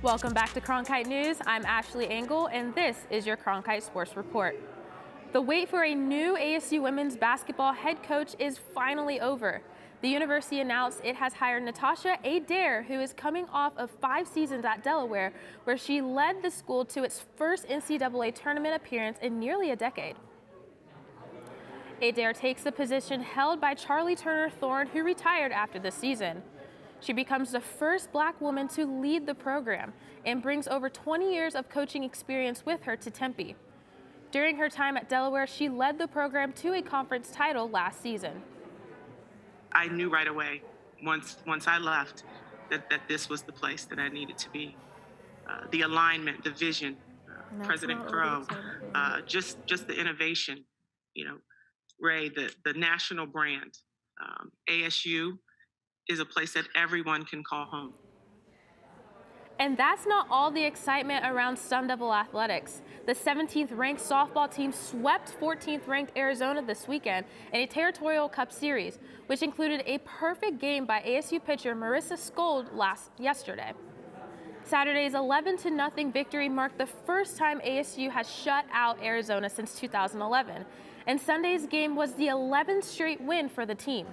Welcome back to Cronkite News. I'm Ashley Engel, and this is your Cronkite Sports Report. The wait for a new ASU women's basketball head coach is finally over. The university announced it has hired Natasha Adair, who is coming off of 5 seasons at Delaware, where she led the school to its first NCAA tournament appearance in nearly a decade. Adair takes the position held by Charlie Turner Thorne, who retired after the season. She becomes the first black woman to lead the program and brings over 20 years of coaching experience with her to Tempe. During her time at Delaware, she led the program to a conference title last season. I knew right away, once I left, that this was the place that I needed to be. The alignment, the vision, President Crow, just the innovation, Ray, the national brand. ASU is a place that everyone can call home. And that's not all the excitement around Sun Devil athletics. The 17th ranked softball team swept 14th ranked Arizona this weekend in a Territorial Cup series, which included a perfect game by ASU pitcher Marissa Skold yesterday. Saturday's 11-0 victory marked the first time ASU has shut out Arizona since 2011, and Sunday's game was the 11th straight win for the team.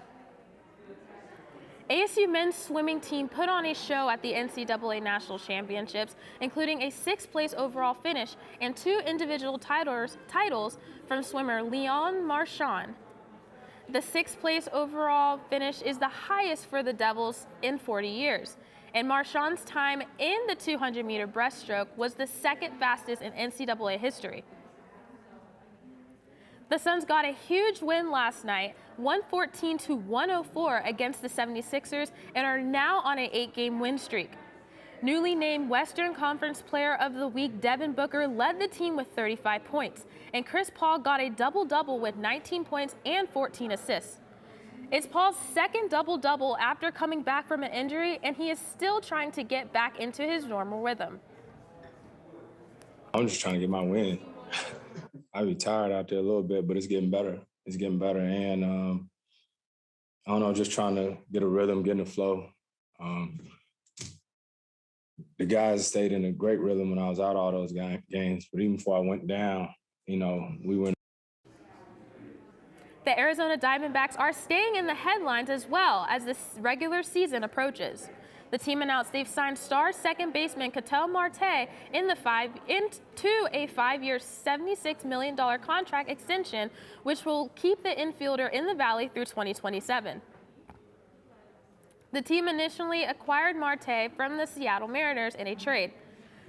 ASU men's swimming team put on a show at the NCAA National Championships, including a 6th place overall finish and 2 individual titles from swimmer Leon Marchand. The 6th place overall finish is the highest for the Devils in 40 years, and Marchand's time in the 200-meter breaststroke was the 2nd fastest in NCAA history. The Suns got a huge win last night, 114-104 against the 76ers, and are now on an 8-game win streak. Newly named Western Conference Player of the Week, Devin Booker led the team with 35 points, and Chris Paul got a double-double with 19 points and 14 assists. It's Paul's 2nd double-double after coming back from an injury, and he is still trying to get back into his normal rhythm. I'm just trying to get my win. I be tired out there a little bit, but it's getting better. It's getting better, and I don't know, just trying to get a rhythm, get in the flow. The guys stayed in a great rhythm when I was out all those games, but even before I went down, we went. The Arizona Diamondbacks are staying in the headlines as well as the regular season approaches. The team announced they've signed star second baseman Ketel Marte into a 5-year, $76 million contract extension, which will keep the infielder in the Valley through 2027. The team initially acquired Marte from the Seattle Mariners in a trade.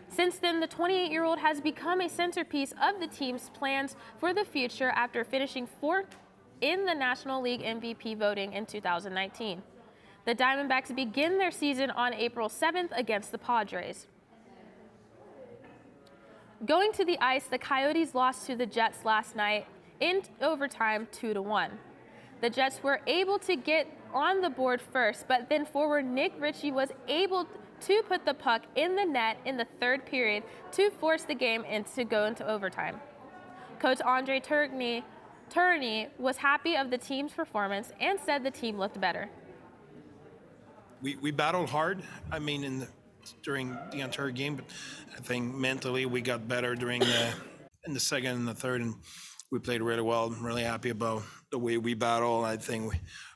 Since then, the 28-year-old has become a centerpiece of the team's plans for the future after finishing 4th in the National League MVP voting in 2019. The Diamondbacks begin their season on April 7th against the Padres. Going to the ice, the Coyotes lost to the Jets last night in overtime 2-1. The Jets were able to get on the board first, but then forward Nick Ritchie was able to put the puck in the net in the 3rd period to force the game to go into overtime. Coach Andre Tourigny was happy of the team's performance and said the team looked better. We battled hard, during the entire game, but I think mentally we got better in the second and the third, and we played really well. I'm really happy about the way we battle. I think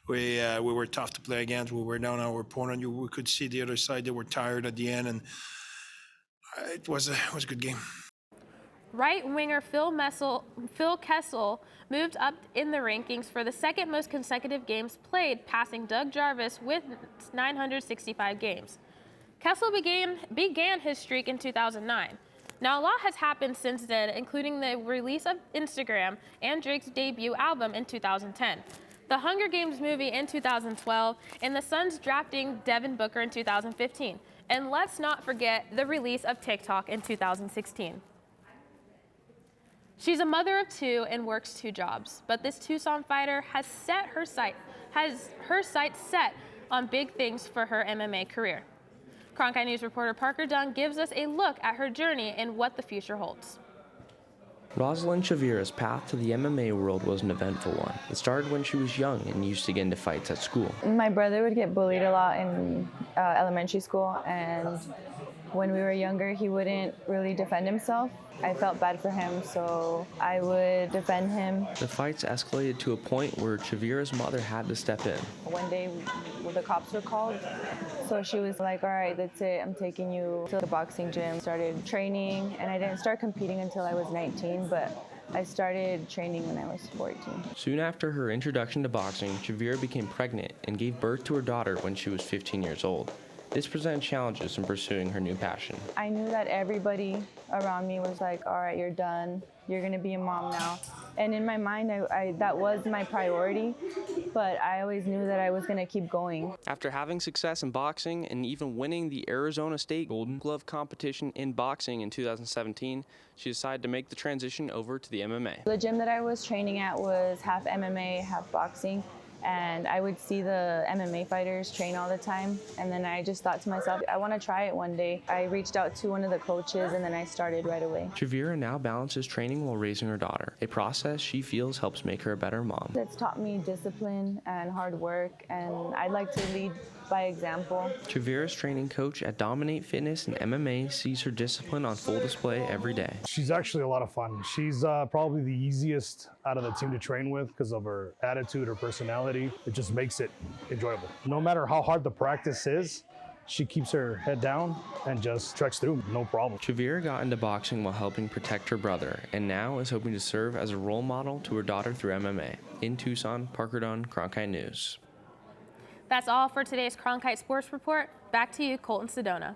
we were tough to play against. We were down our opponent. We could see the other side. They were tired at the end, and it was a good game. Right winger Phil Kessel moved up in the rankings for the 2nd most consecutive games played, passing Doug Jarvis with 965 games. Kessel began his streak in 2009. Now, a lot has happened since then, including the release of Instagram and Drake's debut album in 2010, the Hunger Games movie in 2012, and the Suns drafting Devin Booker in 2015. And let's not forget the release of TikTok in 2016. She's a mother of 2 and works 2 jobs, but this Tucson fighter has her sights set on big things for her MMA career. Cronkite News reporter Parker Dunn gives us a look at her journey and what the future holds. Rosalind Chavira's path to the MMA world was an eventful one. It started when she was young and used to get into fights at school. My brother would get bullied a lot in elementary school, and When we were younger, he wouldn't really defend himself. I felt bad for him, so I would defend him. The fights escalated to a point where Chavira's mother had to step in. One day, the cops were called, so she was like, all right, that's it, I'm taking you to the boxing gym. Started training, and I didn't start competing until I was 19, but I started training when I was 14. Soon after her introduction to boxing, Chavira became pregnant and gave birth to her daughter when she was 15 years old. This presented challenges in pursuing her new passion. I knew that everybody around me was like, all right, you're done. You're gonna be a mom now. And in my mind, that was my priority, but I always knew that I was gonna keep going. After having success in boxing and even winning the Arizona State Golden Glove competition in boxing in 2017, she decided to make the transition over to the MMA. The gym that I was training at was half MMA, half boxing. And I would see the MMA fighters train all the time. And then I just thought to myself, I want to try it one day. I reached out to one of the coaches and then I started right away. Chavira now balances training while raising her daughter, a process she feels helps make her a better mom. It's taught me discipline and hard work, and I'd like to lead by example. Chavira's training coach at Dominate Fitness and MMA sees her discipline on full display every day. She's actually a lot of fun. She's probably the easiest out of the team to train with because of her attitude, her personality. It just makes it enjoyable. No matter how hard the practice is, she keeps her head down and just treks through, no problem. Chavira got into boxing while helping protect her brother, and now is hoping to serve as a role model to her daughter through MMA. In Tucson, Parker Dunn, Cronkite News. That's all for today's Cronkite Sports Report. Back to you, Colton Sedona.